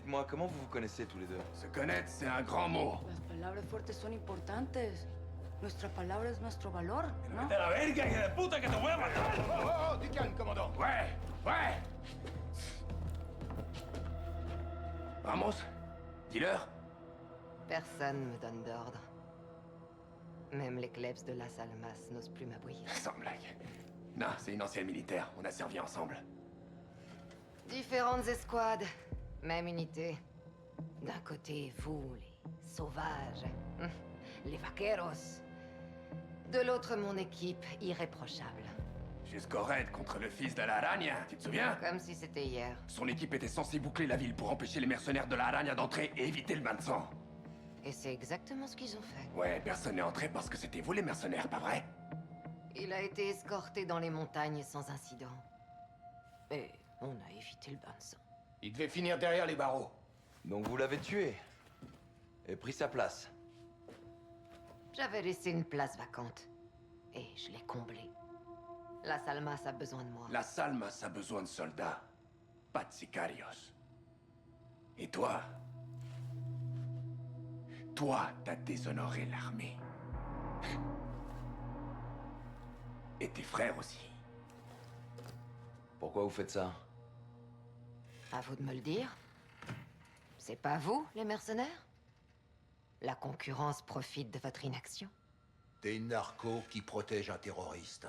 Dites-moi, comment vous vous connaissez tous les deux? Se connaître, c'est un grand mot. Las palabras fuertes son importantes. Nuestra palabra es nuestro valor, ¿no? ¡Vete a la verga, hija de puta, que te voy a matar! Oh, du calme, commandant. Ouais, ouais. Vamos, dis-leur. Personne me donne d'ordre. Même les klebs de Las Almas n'osent plus m'abouiller. Sans blague. Non, c'est une ancienne militaire. On a servi ensemble. Différentes escouades, même unité. D'un côté, vous, les sauvages, les vaqueros. De l'autre, mon équipe, irréprochable. Jusqu'au raid contre le fils de la Araña, tu te souviens? Comme si c'était hier. Son équipe était censée boucler la ville pour empêcher les mercenaires de la Araña d'entrer et éviter le bain de sang. Et c'est exactement ce qu'ils ont fait. Ouais, personne n'est entré parce que c'était vous les mercenaires, pas vrai? Il a été escorté dans les montagnes sans incident. Et on a évité le bain de sang. Il devait finir derrière les barreaux. Donc vous l'avez tué et pris sa place. J'avais laissé une place vacante. Et je l'ai comblée. Las Almas a besoin de moi. La Salmas a besoin de soldats, pas de sicarios. Et toi? Toi, t'as déshonoré l'armée. Et tes frères aussi. Pourquoi vous faites ça? À vous de me le dire. C'est pas vous, les mercenaires? La concurrence profite de votre inaction. T'es une narco qui protège un terroriste.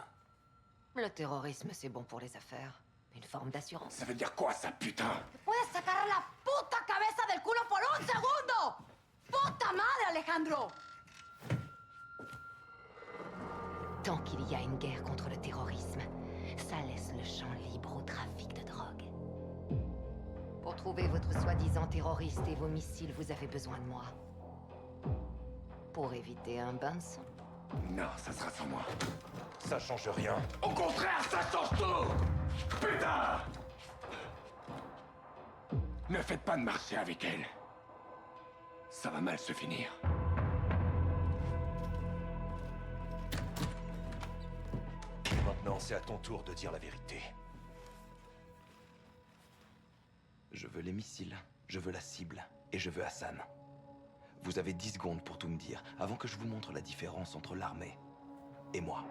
Le terrorisme, c'est bon pour les affaires. Une forme d'assurance. Ça veut dire quoi, ça, putain? ¡Puedes sacar la puta cabeza del culo por un segundo! ¡Puta madre, Alejandro! Tant qu'il y a une guerre contre le terrorisme, ça laisse le champ libre au trafic de drogue. Pour trouver votre soi-disant terroriste et vos missiles, vous avez besoin de moi. Pour éviter un bain de sang. Non, ça sera sans moi. Ça change rien. Au contraire, ça change tout! Putain! Ne faites pas de marché avec elle. Ça va mal se finir. Maintenant, c'est à ton tour de dire la vérité. Je veux les missiles, je veux la cible, et je veux Hassan. Vous avez 10 secondes pour tout me dire, avant que je vous montre la différence entre l'armée et moi.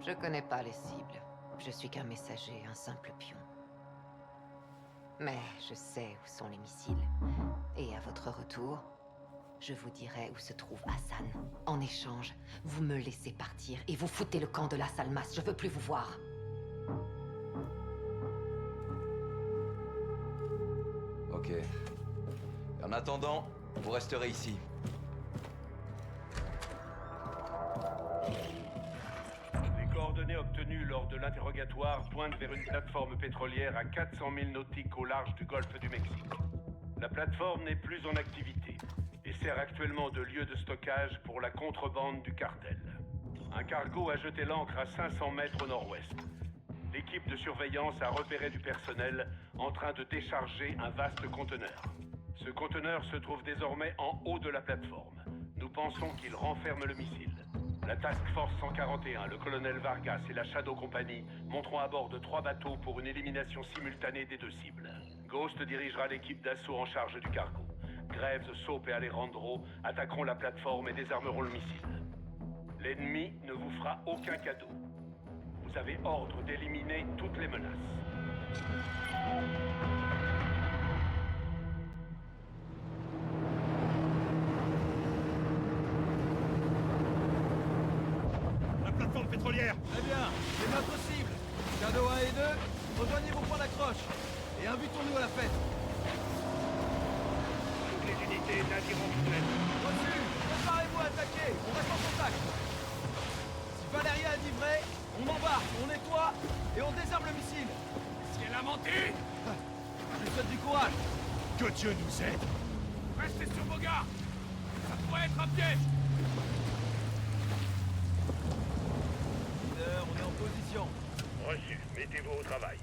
Je connais pas les cibles. Je suis qu'un messager, un simple pion. Mais je sais où sont les missiles. Et à votre retour, je vous dirai où se trouve Hassan. En échange, vous me laissez partir et vous foutez le camp de Las Almas. Je veux plus vous voir. Ok. Et en attendant, vous resterez ici. Les coordonnées obtenues lors de l'interrogatoire pointent vers une plateforme pétrolière à 400 000 nautiques au large du golfe du Mexique. La plateforme n'est plus en activité et sert actuellement de lieu de stockage pour la contrebande du cartel. Un cargo a jeté l'ancre à 500 mètres au nord-ouest. L'équipe de surveillance a repéré du personnel en train de décharger un vaste conteneur. Ce conteneur se trouve désormais en haut de la plateforme. Nous pensons qu'il renferme le missile. La Task Force 141, le colonel Vargas et la Shadow Company monteront à bord de 3 bateaux pour une élimination simultanée des 2 cibles. Ghost dirigera l'équipe d'assaut en charge du cargo. Graves, Soap et Alejandro attaqueront la plateforme et désarmeront le missile. L'ennemi ne vous fera aucun cadeau. Vous avez ordre d'éliminer toutes les menaces. La plateforme pétrolière! Très bien, c'est notre cible. Shadow 1 et 2, rejoignez vos points d'accroche. Et invitons-nous à la fête. Toutes les unités navires pleines. Reçu, préparez-vous à attaquer, on reste en contact. Si Valeria a dit vrai, on embarque, on nettoie et on désarme le missile. Si elle a menti, Je lui souhaite du courage. Que Dieu nous aide! restez sur vos gardes. Ça pourrait être un piège. Leader, on est en position. Reçu, mettez-vous au travail.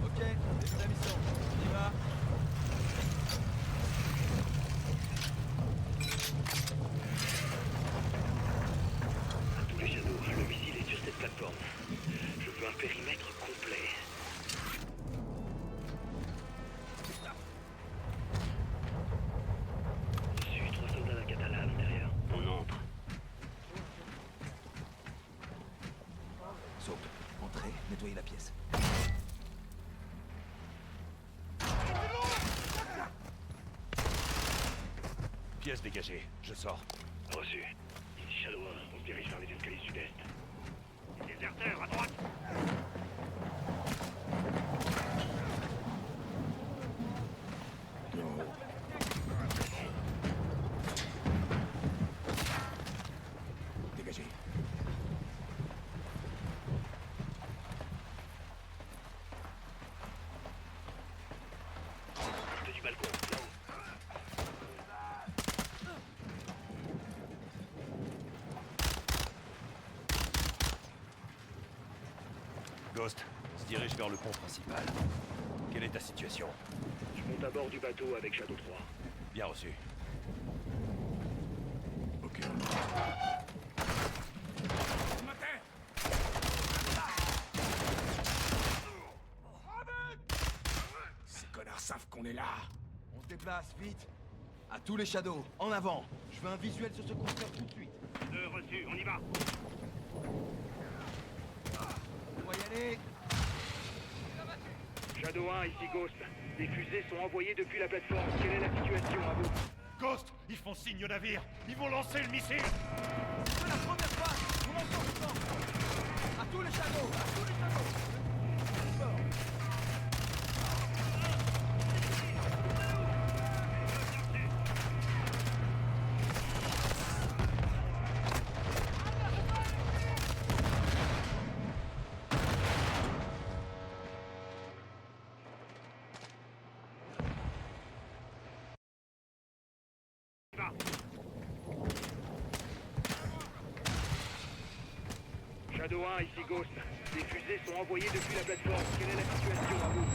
Ok, début de la mission. On y va. À tous les Shadows, le missile est sur cette plateforme. périmètre complet. Reçu, 3 soldats d'un Catalan à l'intérieur. On entre. Soap, entrez, nettoyez la pièce. Pièce dégagée, je sors. Reçu. Ici Shadow 1, on se dirige vers les escaliers sud-est. Déserteur, à droite. Dégagez. Porte du balcon, là-haut. Ghost, on se dirige vers le pont principal. Quelle est ta situation? Je monte à bord du bateau avec Shadow 3. Bien reçu. Ok. Ces connards savent qu'on est là. On se déplace, vite. À tous les Shadows, en avant. Je veux un visuel sur ce constructeur tout de suite. Reçu, on y va. On va y aller. Shadow 1, ici Ghost. Des fusées sont envoyées depuis la plateforme. Quelle est la situation à vous? Ghost, ils font signe au navire. Ils vont lancer le missile. C'est la première phase. On lance le temps. À tous les Shadows, à tous les Shadows. Fort. Shadow 1, ici Ghost. Des fusées sont envoyées depuis la plateforme. Quelle est la situation à vous?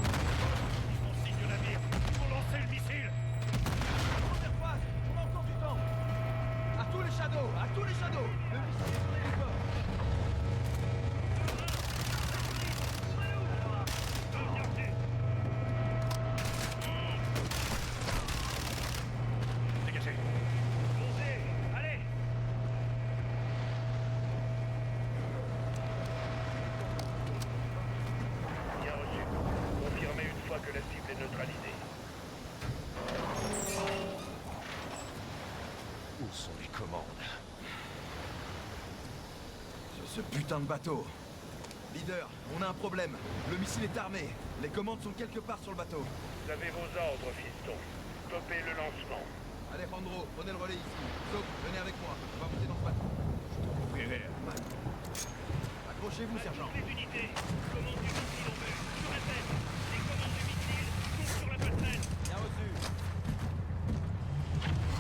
Ils font signe au navire. Ils vont lancer le missile. Première phase. On a encore du temps. À tous les Shadows, à tous les Shadows. Le missile est sur l'hélicoptère. Dégagez. Montez, allez. Bien reçu. Confirmez une fois que la cible est neutralisée. Où sont les commandes? Ce putain de bateau. Leader, on a un problème. Le missile est armé. Les commandes sont quelque part sur le bateau. Vous avez vos ordres, fiston. Stoppez le lancement. Alejandro, prenez le relais ici. Soap, venez avec moi. On va monter dans ce bateau. Accrochez-vous, sergent. Les unités, commande du missile en vue. Je répète, les commandes du missile sont sur la passerelle. Bien reçu.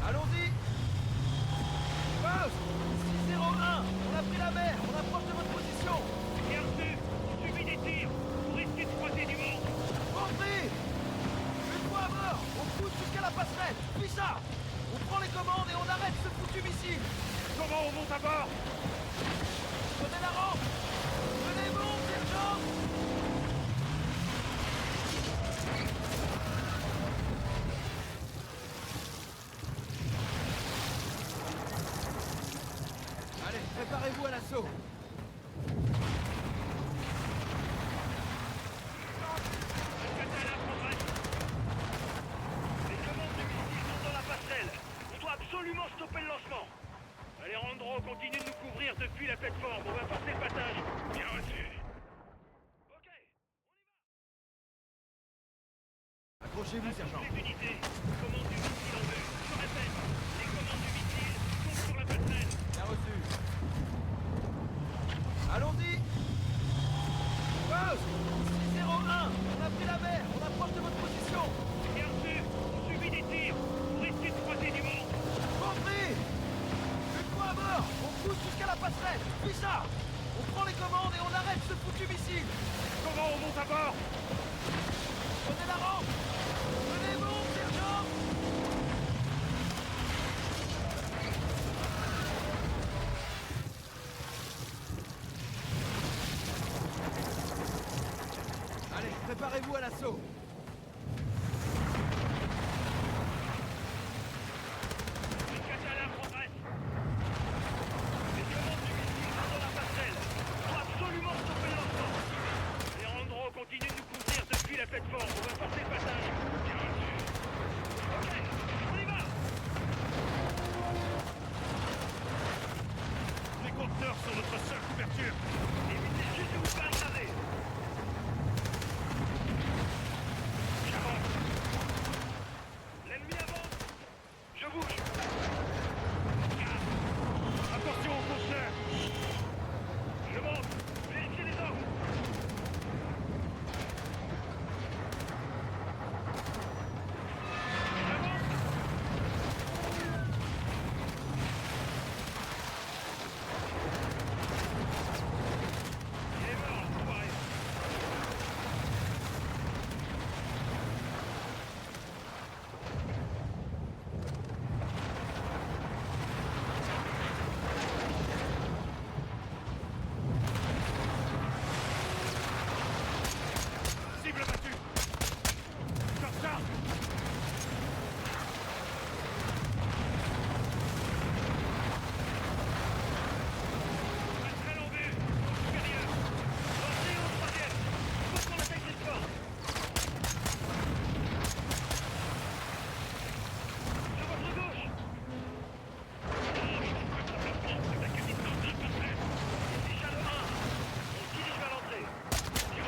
Allons-y. Poste 601, on a pris la mer. On approche de votre position. Bien reçu, suivi des tirs. Vous risquez de croiser du monde. Entrez. Une fois à bord, on pousse jusqu'à la passerelle. Puis ça. On prend les commandes et on arrête ce foutu missile. Comment on monte à bord? Prenez la rampe. Venez bon, sergent. Allez, préparez-vous à l'assaut. Catalan progresse. Les commandes du missile sont dans la passerelle. On doit absolument stopper le lancement. Alejandro continue de nous couvrir depuis la plateforme. On va forcer le passage. Bien reçu. Ok, on y va. Accrochez-vous, sergent. Les unités, commandes du missile en vue. Je répète, les commandes du missile sont sur la passerelle. Bien reçu. Allons-y. Poste 601, on a pris la mer. On approche de votre position. Bien reçu, suivi des tirs. Vous risquez de croiser du monde. Compris. Une fois à bord, on pousse jusqu'à la passerelle. Puis ça. On prend les commandes et on arrête ce foutu missile. Comment on monte à bord? Prenez la rampe. Venez bon, sergent. Préparez-vous à l'assaut. Les Catalans progressent. Les commandes du missile sont dans la passerelle. Il faut absolument stopper le lancement. Les Randros continuent de nous couvrir depuis la plateforme. On va forcer le passage. Ok, on y va. Les conteneurs sont notre seule couverture. Évitez juste de vous faire écraser. J'avance. L'ennemi avance. Je bouge. Attention aux conteneurs. Je monte. Vérifiez les ordres. Il est mort, l'enfoiré. Cible battue. Corsa. Passerelle en vue. Supérieur. Lancez au troisième. Faut qu'on attaque les forts. Sur votre gauche. Ici Shadow 1. On se dirige vers l'entrée. Il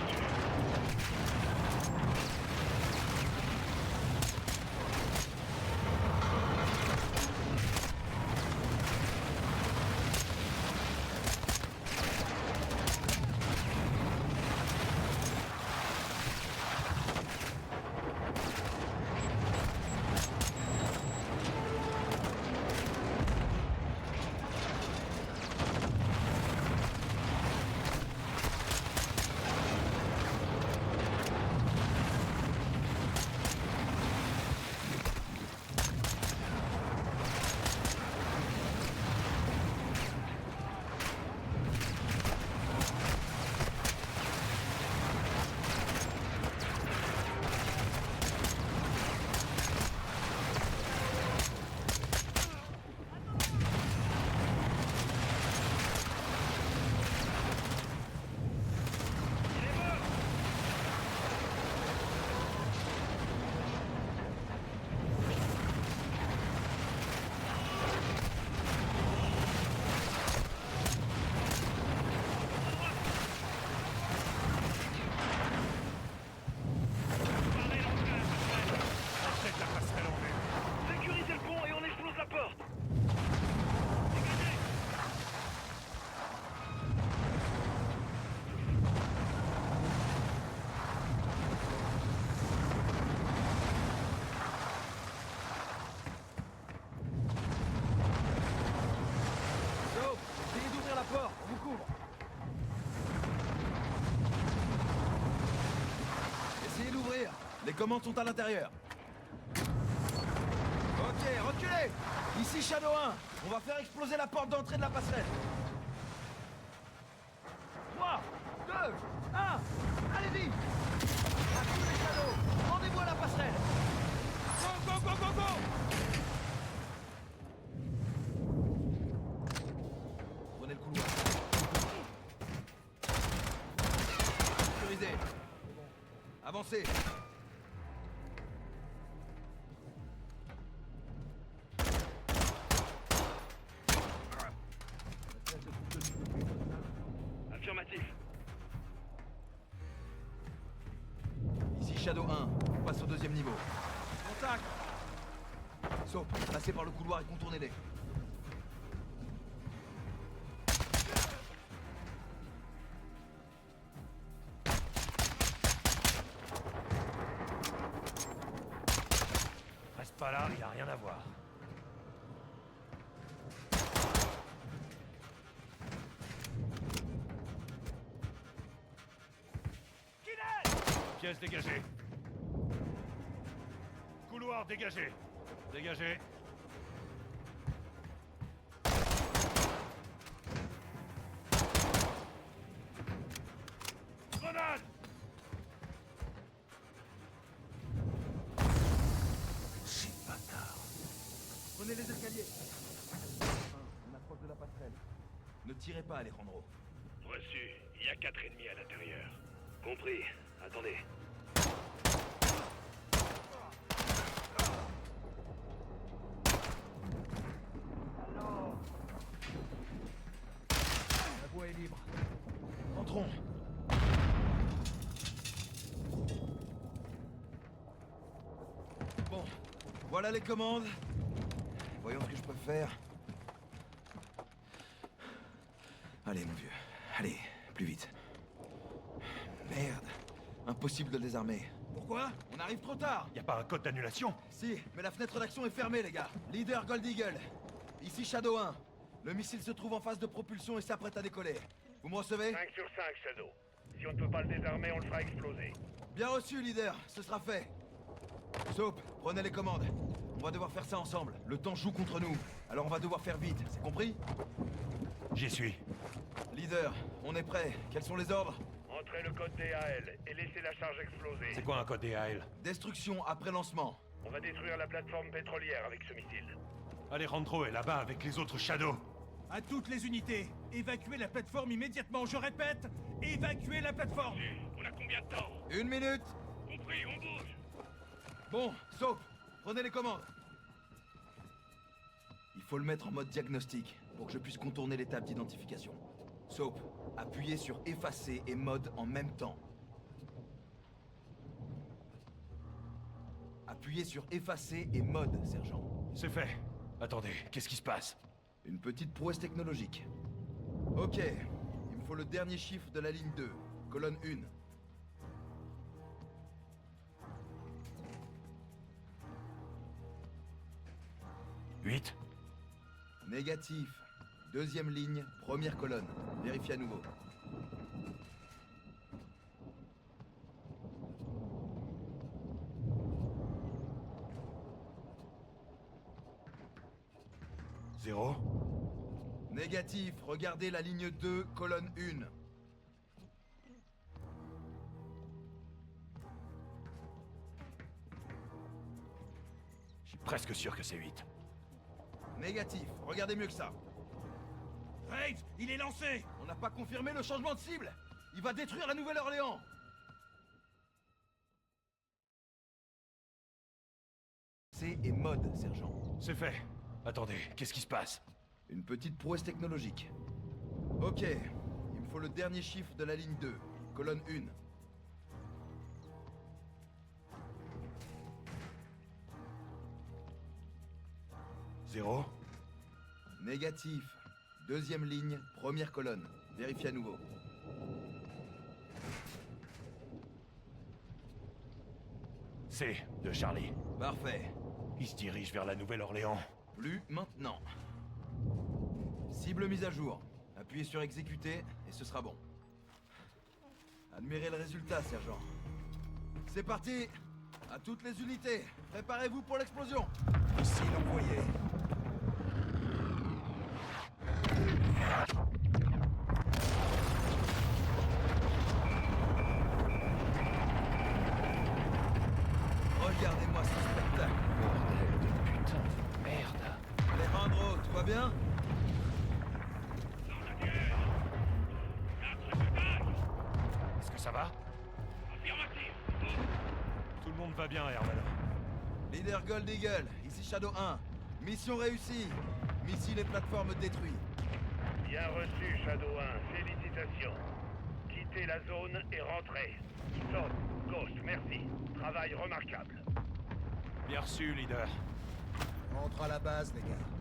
est mort. Parlez l'entrée à la passerelle. Achète la passerelle en vue. Sécurisez le pont et on explose la porte. Dégagez. So, essayez d'ouvrir la porte, on vous couvre. Essayez d'ouvrir. Les commandes sont à l'intérieur. Ok, reculez. Ici Shadow 1. On va faire exploser la porte d'entrée de la passerelle. 3, 2, 1. Allez-y. À tous les Shadows, rendez-vous à la passerelle. Go, go, go, go, go. Prenez le couloir. Sécurisé. Avancez. Affirmatif. Ici Shadow 1, on passe au deuxième niveau. Contact. So, passez par le couloir et contournez-les. Reste pas là, il a rien à voir. Pièce dégagée. Couloir dégagé. Dégagé. Grenade. Prenez les escaliers. On approche de la passerelle. Ne tirez pas, Alejandro. Reçu. Il y a 4 ennemis à l'intérieur. Compris. Attendez. La voie est libre. Entrons. Bon, voilà les commandes. Voyons ce que je peux faire. Allez, mon vieux. Allez, plus vite. Merde. Impossible de le désarmer. Pourquoi? On arrive trop tard. Y a pas un code d'annulation? Si, mais la fenêtre d'action est fermée, les gars. Leader Gold Eagle. Ici Shadow 1. Le missile se trouve en phase de propulsion et s'apprête à décoller. Vous me recevez? 5 sur 5, Shadow. Si on ne peut pas le désarmer, on le fera exploser. Bien reçu, leader. Ce sera fait. Soap, prenez les commandes. On va devoir faire ça ensemble. Le temps joue contre nous. Alors on va devoir faire vite. C'est compris? J'y suis. Leader, on est prêt. Quels sont les ordres? Entrez le code DAL et laissez la charge exploser. C'est quoi un code DAL? Destruction après lancement. On va détruire la plateforme pétrolière avec ce missile. Alejandro est là-bas avec les autres Shadows. À toutes les unités, évacuez la plateforme immédiatement. Je répète, évacuez la plateforme. On a combien de temps? 1 minute. Compris, on bouge. Bon, Soap, prenez les commandes. Il faut le mettre en mode diagnostic pour que je puisse contourner l'étape d'identification. Soap, appuyez sur effacer et mode en même temps. Appuyez sur effacer et mode, sergent. C'est fait. Attendez, qu'est-ce qui se passe? Une petite prouesse technologique. Ok, il me faut le dernier chiffre de la ligne 2, colonne 1. Huit. Négatif. Deuxième ligne, première colonne. Vérifiez à nouveau. Zéro. Négatif. Regardez la ligne 2, colonne 1. Je suis presque sûr que c'est 8. Négatif. Regardez mieux que ça. Graves, il est lancé. On n'a pas confirmé le changement de cible. Il va détruire la Nouvelle-Orléans. C'est et mode, sergent. C'est fait. Attendez, qu'est-ce qui se passe? Une petite prouesse technologique. Ok, il me faut le dernier chiffre de la ligne 2, colonne 1. Zéro. Négatif. Deuxième ligne, première colonne. Vérifiez à nouveau. C de Charlie. Parfait. Il se dirige vers la Nouvelle-Orléans. Plus maintenant. Cible mise à jour. Appuyez sur exécuter et ce sera bon. Admirez le résultat, sergent. C'est parti. À toutes les unités, préparez-vous pour l'explosion. Missile envoyé. Regardez-moi ce spectacle. Bordel de putain de merde. Alejandro, tout va bien? Est-ce que ça va? Affirmatif. Tout le monde va bien, Herman. Leader Gold Eagle, ici Shadow 1. Mission réussie. Missile et plateforme détruits. Bien reçu, Shadow 1. Félicitations. Quittez la zone et rentrez. Soap, Ghost, merci. Travail remarquable. Bien reçu, leader. Rentre à la base, les gars.